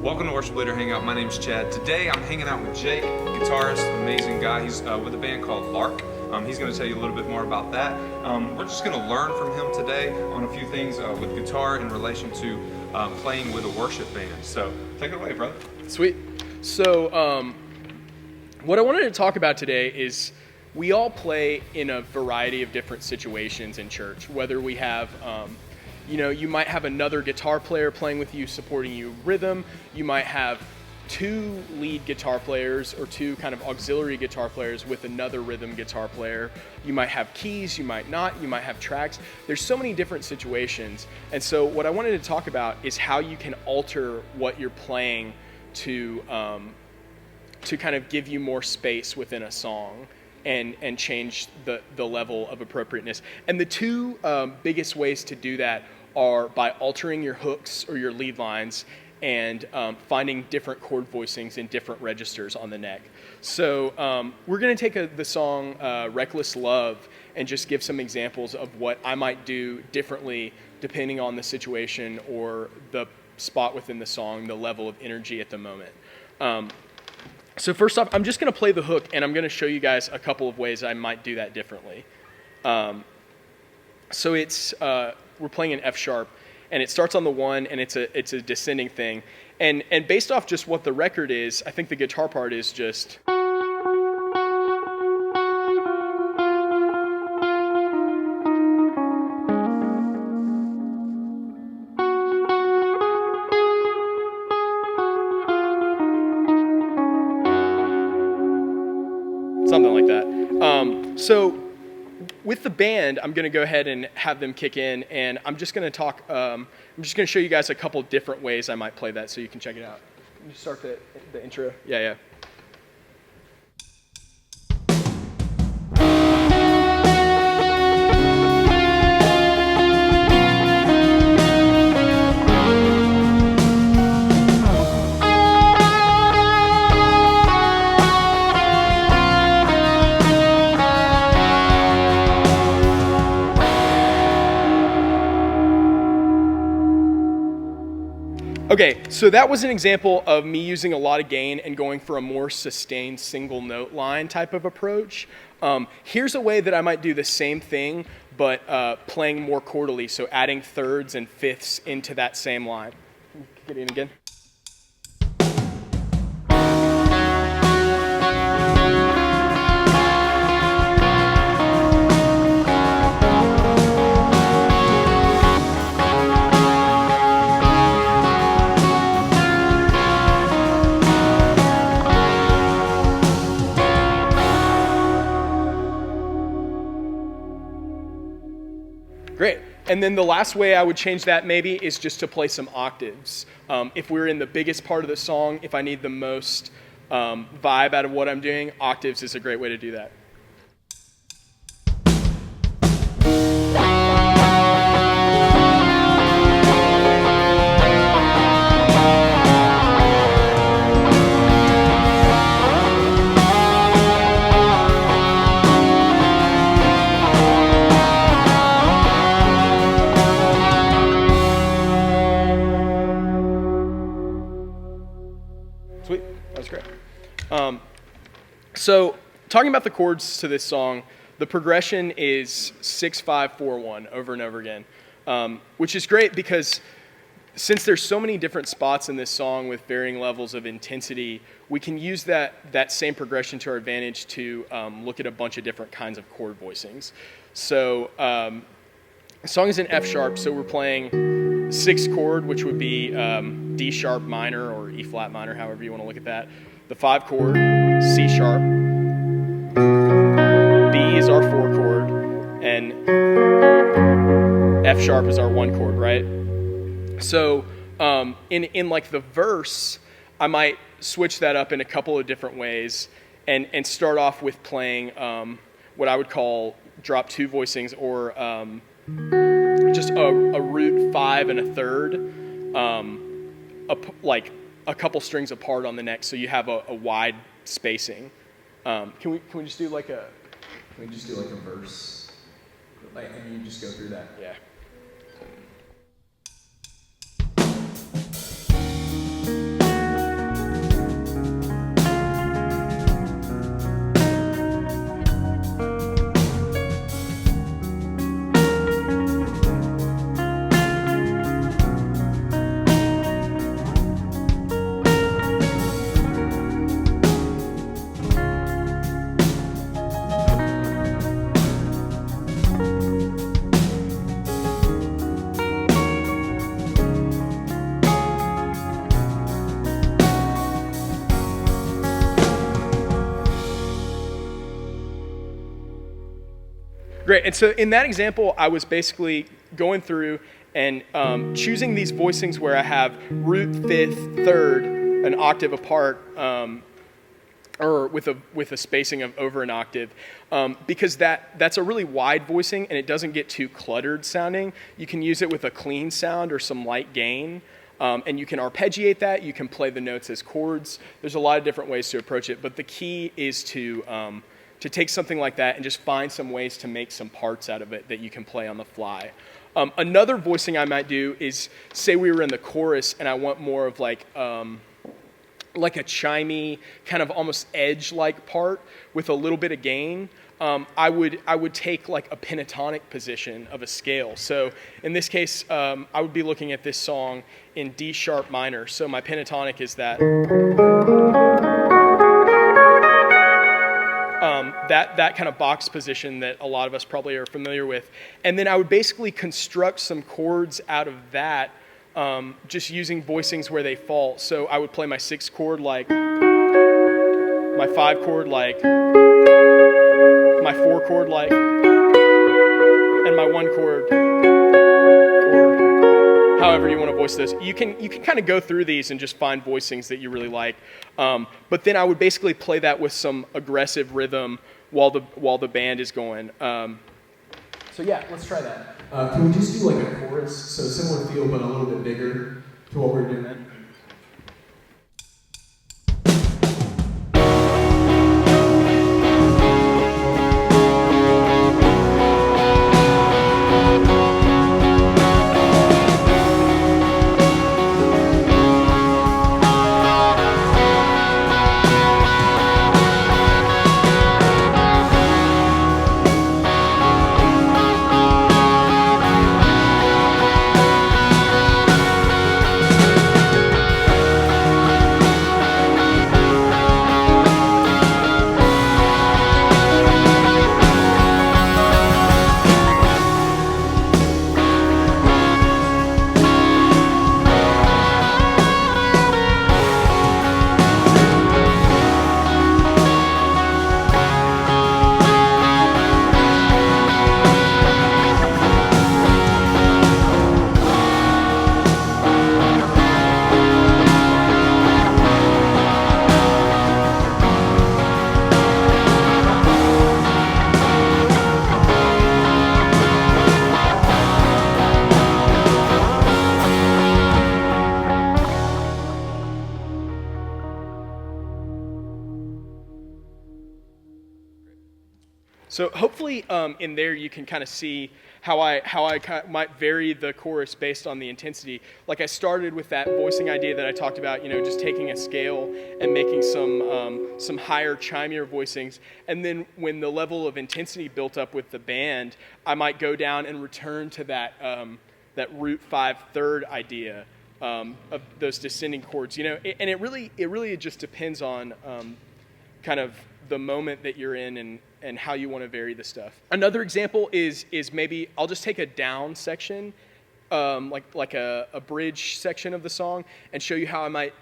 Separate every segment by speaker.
Speaker 1: Welcome to Worship Leader Hangout. My name's Chad. Today I'm hanging out with Jake, guitarist, amazing guy. He's with a band called Lark. He's going to tell you a little bit more about that. We're just going to learn from him today on a few things with guitar in relation to playing with a worship band. So take it away, brother.
Speaker 2: Sweet. So what I wanted to talk about today is we all play in a variety of different situations in church, whether we have you might have another guitar player playing with you, supporting you rhythm. You might have two lead guitar players or two kind of auxiliary guitar players with another rhythm guitar player. You might have keys, you might not, you might have tracks. There's so many different situations. And so what I wanted to talk about is how you can alter what you're playing to kind of give you more space within a song and change the level of appropriateness. And the two biggest ways to do that are by altering your hooks or your lead lines and finding different chord voicings in different registers on the neck. So we're going to take the song Reckless Love and just give some examples of what I might do differently depending on the situation or the spot within the song, the level of energy at the moment. So first off, I'm just going to play the hook, and I'm going to show you guys a couple of ways I might do that differently. So it's we're playing an F sharp, and it starts on the 1, and it's a descending thing. And based off just what the record is, I think the guitar part is just. Something like that. So with the band, I'm going to go ahead and have them kick in, and I'm just going to talk. I'm just going to show you guys a couple different ways I might play that, so you can check it out. Can you start the intro? Yeah. Okay, so that was an example of me using a lot of gain and going for a more sustained single note line type of approach. Here's a way that I might do the same thing, but playing more chordally, so adding thirds and fifths into that same line. Get in again. Great. And then the last way I would change that maybe is just to play some octaves. If we're in the biggest part of the song, if I need the most vibe out of what I'm doing, octaves is a great way to do that. Sweet, that was great. So talking about the chords to this song, the progression is 6-5-4-1 over and over again, which is great because since there's so many different spots in this song with varying levels of intensity, we can use that same progression to our advantage to look at a bunch of different kinds of chord voicings. So the song is in F sharp, so we're playing 6th chord, which would be D sharp minor or E flat minor, however you want to look at that. The 5 chord, C sharp. B is our 4 chord, and F sharp is our 1 chord, right? So in like the verse, I might switch that up in a couple of different ways and start off with playing what I would call drop 2 voicings or just a root 5 and a third, like a couple strings apart on the neck, so you have a wide spacing. Can we just do like a verse, and you just go through that? Yeah. Great. And so in that example, I was basically going through and choosing these voicings where I have root, fifth, third, an octave apart, or with a spacing of over an octave, because that's a really wide voicing and it doesn't get too cluttered sounding. You can use it with a clean sound or some light gain, and you can arpeggiate that. You can play the notes as chords. There's a lot of different ways to approach it, but the key is to take something like that and just find some ways to make some parts out of it that you can play on the fly. Another voicing I might do is, say we were in the chorus and I want more of like a chimey, kind of almost edge-like part with a little bit of gain. I would take like a pentatonic position of a scale. So in this case, I would be looking at this song in D sharp minor. So my pentatonic is that. That kind of box position that a lot of us probably are familiar with. And then I would basically construct some chords out of that, just using voicings where they fall. So I would play my 6th chord like, my 5 chord like, my 4 chord like, and my 1 chord, or however you want to voice this. You can kind of go through these and just find voicings that you really like. But then I would basically play that with some aggressive rhythm while the band is going. So yeah, let's try that. Can we just do like a chorus? So similar feel, but a little bit bigger to what we're doing then. So hopefully in there you can kind of see how I might vary the chorus based on the intensity. Like I started with that voicing idea that I talked about, just taking a scale and making some higher, chimier voicings. And then when the level of intensity built up with the band, I might go down and return to that root 5 third idea of those descending chords. And it really just depends on kind of the moment that you're in and how you want to vary the stuff. Another example is maybe I'll just take a down section, like a bridge section of the song, and show you how I might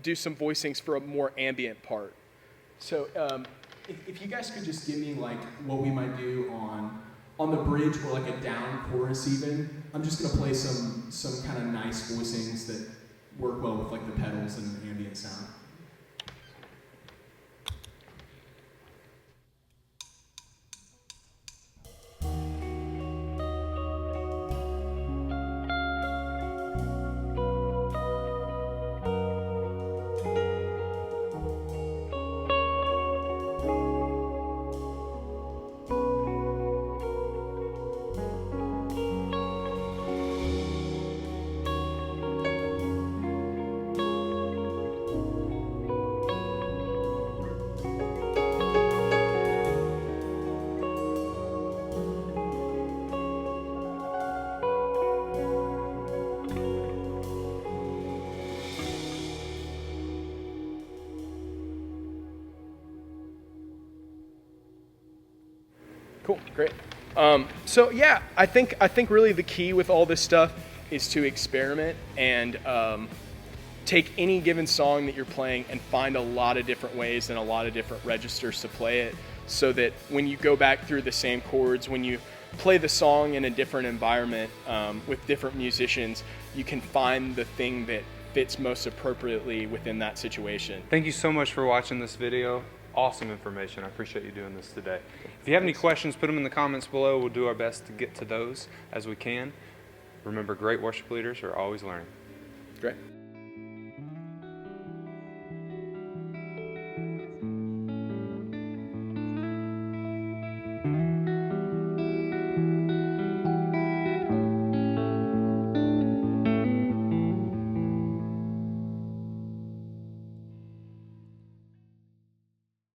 Speaker 2: do some voicings for a more ambient part. So if you guys could just give me like what we might do on the bridge or like a down chorus even, I'm just gonna play some kind of nice voicings that work well with like the pedals and the ambient sound. Cool, great. So yeah, I think really the key with all this stuff is to experiment and take any given song that you're playing and find a lot of different ways and a lot of different registers to play it. so that when you go back through the same chords, when you play the song in a different environment with different musicians, you can find the thing that fits most appropriately within that situation.
Speaker 1: Thank you so much for watching this video. Awesome information. I appreciate you doing this today. If you have any questions, put them in the comments below. We'll do our best to get to those as we can. Remember, great worship leaders are always learning.
Speaker 2: Great.